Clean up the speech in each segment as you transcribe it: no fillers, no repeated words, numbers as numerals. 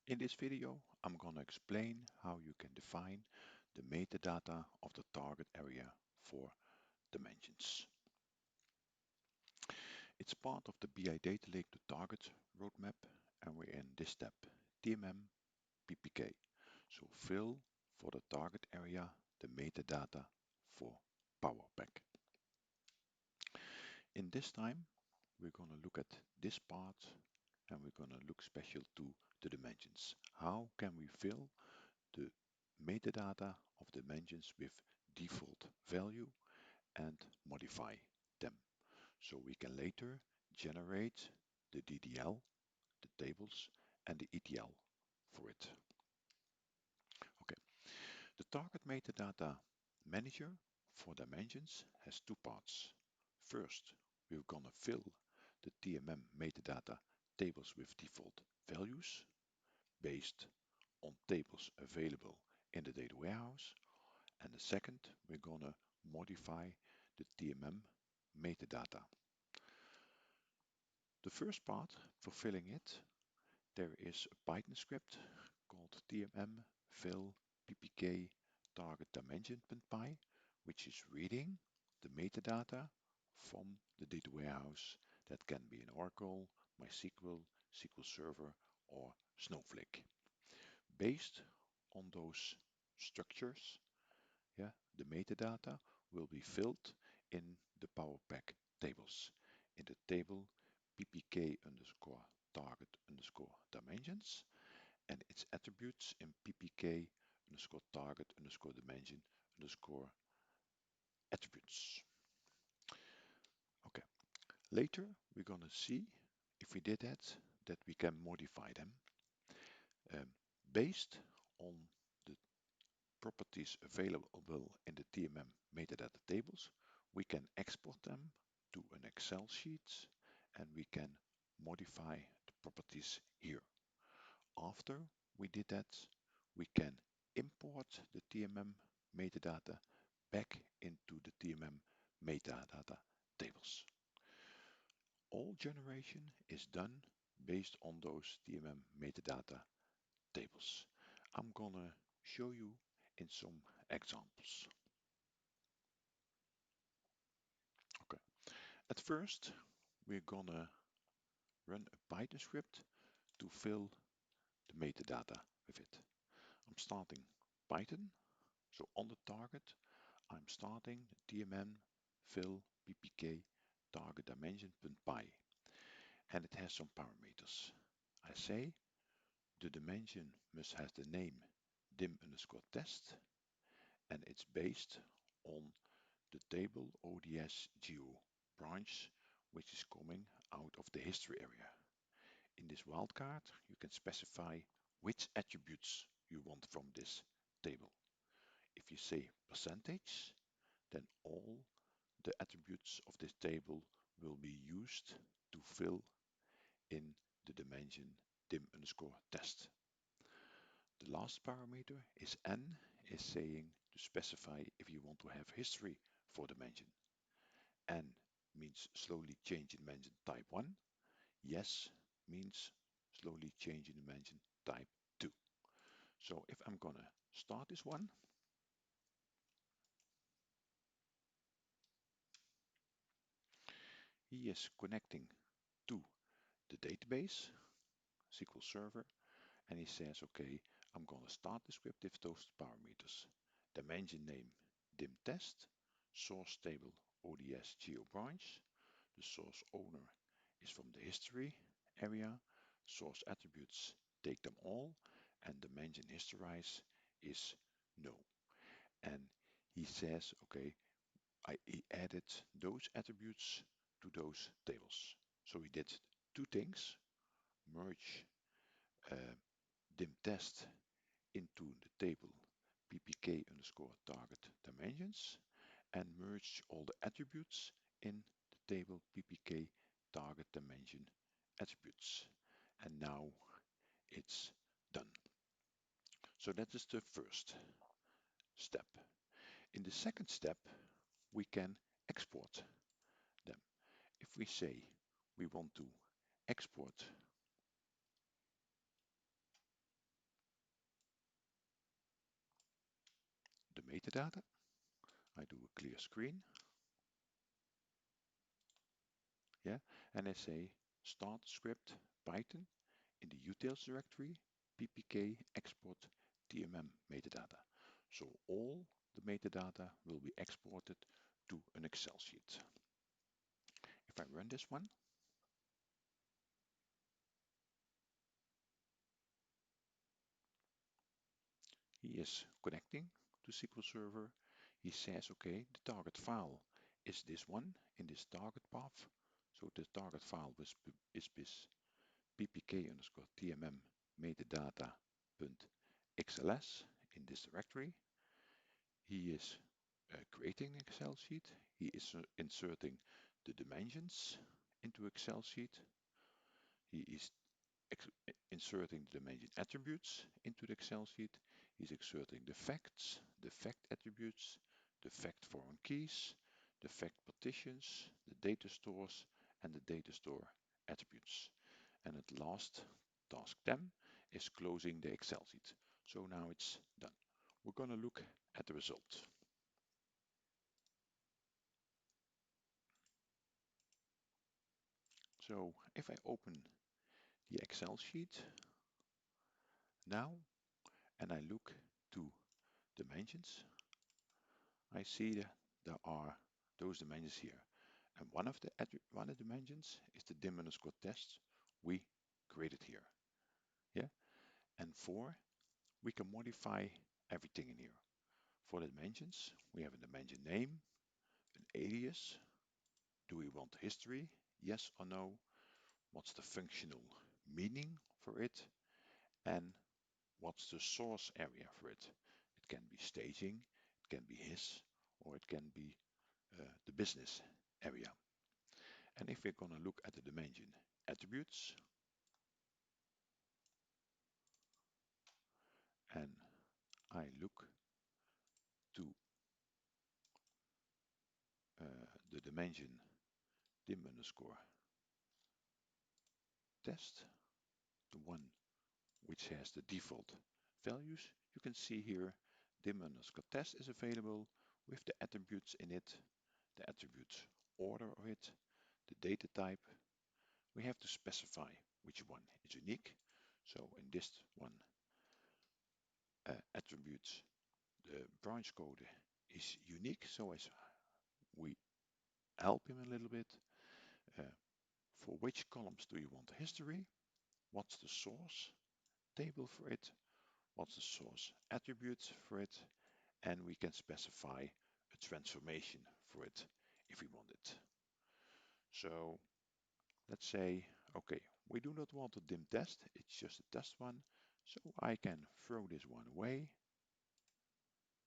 In this video, I'm going to explain how you can define the metadata of the target area for dimensions. It's part of the BI Data Lake to Target roadmap, and we're in this step, TMM-PPK. So fill for the target area the metadata for Powerpack. In this time, we're going to look at this part and we're going to look special to the dimensions. How can we fill the metadata of dimensions with default value and modify them. So we can later generate the DDL, the tables, and the ETL for it. Okay, the target metadata manager for dimensions has two parts. First, we're gonna fill the TMM metadata tables with default values based on tables available in the data warehouse. And the second, we're gonna modify the TMM metadata. The first part, for filling it, there is a Python script called TMM fill PPK target dimension.py, which is reading the metadata from the data warehouse. That can be in Oracle, MySQL, SQLServer, or Snowflake. Based on those structures, the metadata will be filled in the Powerpack tables. In the table ppk underscore target underscore dimensions and its attributes in ppk underscore target underscore dimension underscore attributes. Okay, later we're gonna see if we did that we can modify them based on the properties available in the TMM metadata tables. We can export them to an Excel sheet and we can modify the properties here. After we did that, we can import the TMM metadata back into the TMM metadata tables. All generation is done based on those TMM metadata tables. I'm gonna show you in some examples. Okay, at first we're gonna run a Python script to fill the metadata with it. I'm starting Python, so on the target I'm starting the TMM fill ppk target dimension.py, and it has some parameters. I say the dimension must have the name dim underscore test, and it's based on the table ODS geo branch, which is coming out of the history area. In this wildcard, you can specify which attributes you want from this table. If you say percentage, then all the attributes of this table will be used to fill in the dimension dim underscore test. The last parameter is n, is saying to specify if you want to have history for dimension. N means slowly change in dimension type 1. Yes means slowly change in dimension type 2. So if I'm gonna start this one, he is connecting to the database, SQLServer, and he says, okay, I'm gonna start the script with those parameters. Dimension name dim test, source table ODS geo branch, the source owner is from the history area, source attributes take them all, and dimension historize is no. And he says, okay, he added those attributes to those tables. So he did two things: merge dim test into the table ppk underscore target dimensions and merge all the attributes in the table ppk target dimension attributes. And now it's done. So that is the first step. In the second step, we can export them. If we say we want to export metadata. I do a clear screen. Yeah, and I say start script Python in the utils directory, PPK export TMM metadata. So all the metadata will be exported to an Excel sheet. If I run this one, he is connecting to SQL Server. He says, okay, the target file is this one in this target path. So the target file is this ppk underscore tmm metadata.xls in this directory. He is creating an Excel sheet. He is inserting the dimensions into Excel sheet. He is inserting the dimension attributes into the Excel sheet. He's inserting the facts, the fact attributes, the fact foreign keys, the fact partitions, the data stores, and the data store attributes. And at last, task 10 is closing the Excel sheet. So now it's done. We're going to look at the result. So if I open the Excel sheet now and I look to dimensions, I see that there are those dimensions here. And one of the dimensions is the dim underscore test we created here. Yeah. And we can modify everything in here. For the dimensions, we have a dimension name, an alias. Do we want history? Yes or no? What's the functional meaning for it? And what's the source area for it? It can be staging, it can be his, or it can be the business area. And if we're going to look at the dimension attributes, and I look to the dimension dim underscore test, the one which has the default values, you can see here dim underscore test is available with the attributes in it, the attributes order of it, the data type. We have to specify which one is unique. So in this one, attributes, the branch code is unique. So as we help him a little bit, for which columns do you want history? What's the source table for it? What's the source attributes for it? And we can specify a transformation for it if we want it. So let's say, okay, we do not want a dim test, it's just a test one. So I can throw this one away,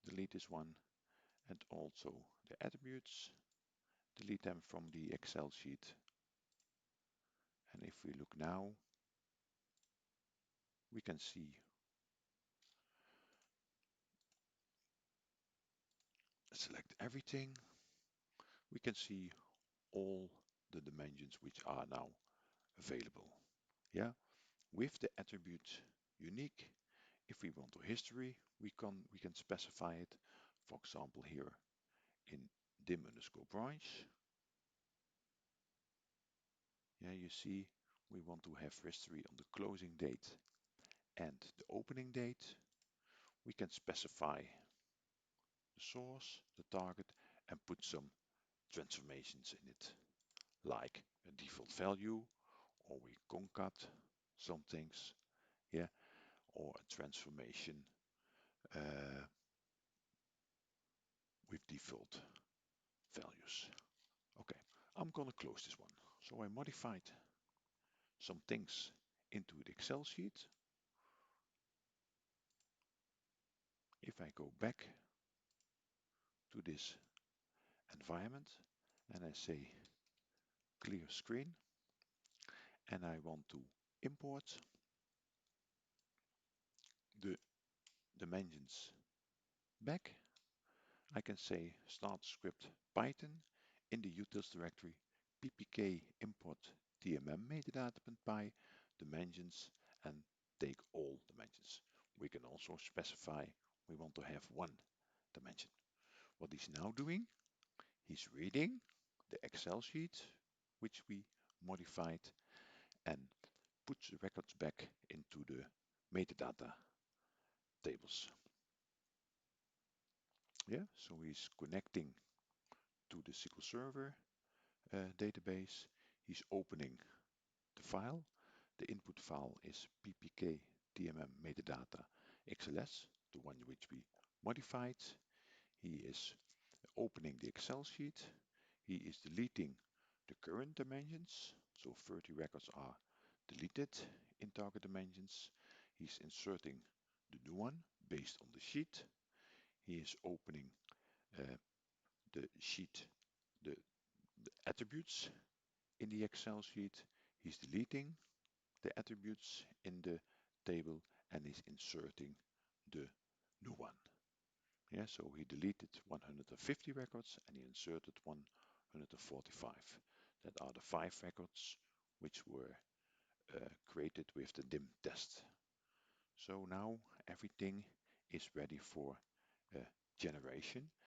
delete this one, and also the attributes, delete them from the Excel sheet. And if we look now, we can see select everything. We can see all the dimensions which are now available. Yeah, with the attribute unique. If we want to history, we can specify it. For example, here in dim underscore branch. Yeah, you see we want to have history on the closing date and the opening date. We can specify the source, the target, and put some transformations in it, like a default value, or we concat some things, yeah, or a transformation with default values. Okay, I'm gonna close this one. So I modified some things into the Excel sheet. If I go back to this environment and I say clear screen and I want to import the dimensions back, I can say start script Python in the utils directory ppk import tmm metadata.py dimensions and take all dimensions. We can also specify we want to have one dimension. What he's now doing, he's reading the Excel sheet, which we modified, and puts the records back into the metadata tables. Yeah, so he's connecting to the SQL Server database. He's opening the file. The input file is PPK TMM metadata XLS, the one which we modified. He is opening the Excel sheet. He is deleting the current dimensions, so 30 records are deleted in target dimensions. He's inserting the new one based on the sheet. He is opening the sheet, the attributes in the Excel sheet. He's deleting the attributes in the table and is inserting the new one. Yeah, so he deleted 150 records and he inserted 145. That are the 5 records which were created with the DIM test. So now everything is ready for generation,